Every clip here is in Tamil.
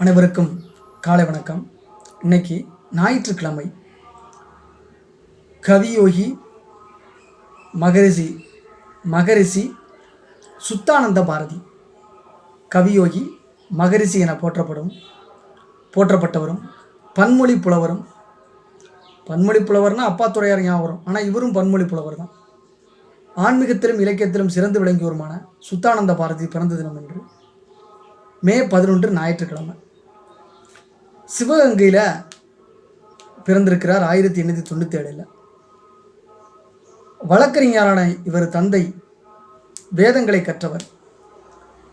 அனைவருக்கும் காலை வணக்கம். இன்னைக்கு ஞாயிற்றுக்கிழமை. கவியோகி மகரிஷி சுத்தானந்த பாரதி, கவியோகி மகரிஷி என போற்றப்பட்டவரும் பன்மொழி புலவரும். பன்மொழி புலவர்னா அப்பாத்துறையார் ஞாபகம் வரும், ஆனால் இவரும் பன்மொழி புலவர் தான். ஆன்மீகத்திலும் இலக்கியத்திலும் சிறந்து விளங்கியவருமான சுத்தானந்த பாரதி பிறந்த தினம் என்று மே 11 ஞாயிற்றுக்கிழமை. சிவகங்கையில் பிறந்திருக்கிறார் 1897. வழக்கறிஞரான இவர் தந்தை வேதங்களை கற்றவர்.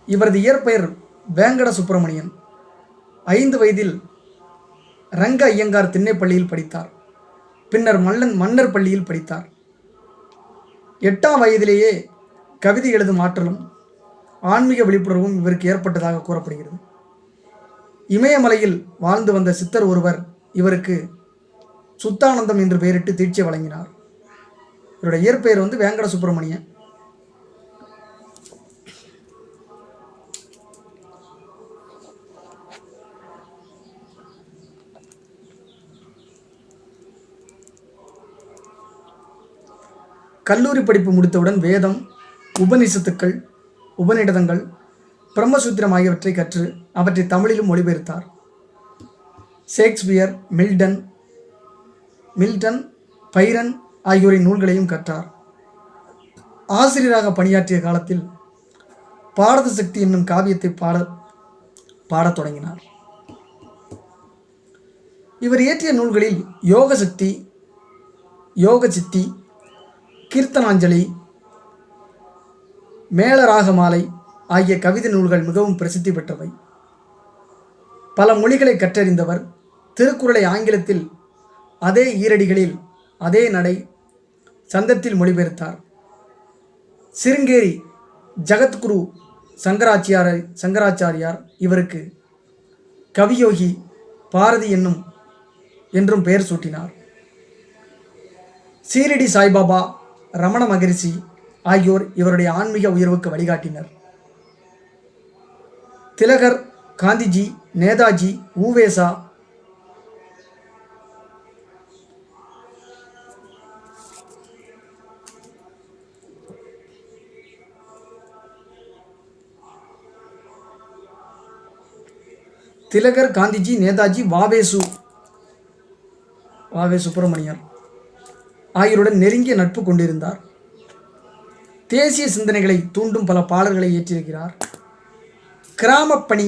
இவரது இயற்பெயர் வேங்கட சுப்பிரமணியன். 5 வயதில் ரங்க ஐயங்கார் திண்ணைப்பள்ளியில் படித்தார். பின்னர் மன்னர் பள்ளியில் படித்தார். 8ஆம் வயதிலேயே கவிதை எழுதும் ஆற்றலும் ஆன்மீக விழிப்புணர்வும் இவருக்கு ஏற்பட்டதாக கூறப்படுகிறது. இமயமலையில் வாழ்ந்து வந்த சித்தர் ஒருவர் இவருக்கு சுத்தானந்தம் என்று பெயரிட்டு தீட்சை வழங்கினார். இவருடைய இயற்பெயர் வேங்கட சுப்பிரமணியன். கல்லூரி படிப்பு முடித்தவுடன் வேதம், உபநிஷத்துக்கள், உபநிடதங்கள், பிரம்மசூத்திரம் ஆகியவற்றை கற்று அவற்றை தமிழிலும் மொழிபெயர்த்தார். ஷேக்ஸ்பியர், மில்டன், பைரன் ஆகியோரின் நூல்களையும் கற்றார். ஆசிரியராக பணியாற்றிய காலத்தில் பாரத சக்தி என்னும் காவியத்தை பாடத் தொடங்கினார். இவர் இயற்றிய நூல்களில் யோக சித்தி, கீர்த்தனாஞ்சலி, மேளராகமாலை ஆகிய கவிதை நூல்கள் மிகவும் பிரசித்தி பெற்றவை. பல மொழிகளை கற்றறிந்தவர். திருக்குறளை ஆங்கிலத்தில் அதே ஈரடிகளில் அதே நடை சந்தத்தில் மொழிபெயர்த்தார். சிருங்கேரி ஜகத்குரு சங்கராச்சாரியார் இவருக்கு கவியோகி பாரதி என்றும் பெயர் சூட்டினார். சீரடி சாய்பாபா, ரமண மகரிஷி ஆகியோர் இவருடைய ஆன்மீக உயர்வுக்கு வழிகாட்டினர். திலகர், காந்திஜி, நேதாஜி, ஊவேசா, வாவே சுப்பிரமணியர் ஆகியோருடன் நெருங்கிய நட்பு கொண்டிருந்தார். தேசிய சிந்தனைகளை தூண்டும் பல பாடல்களை இயற்றியிருக்கிறார். கிராமப்பணி,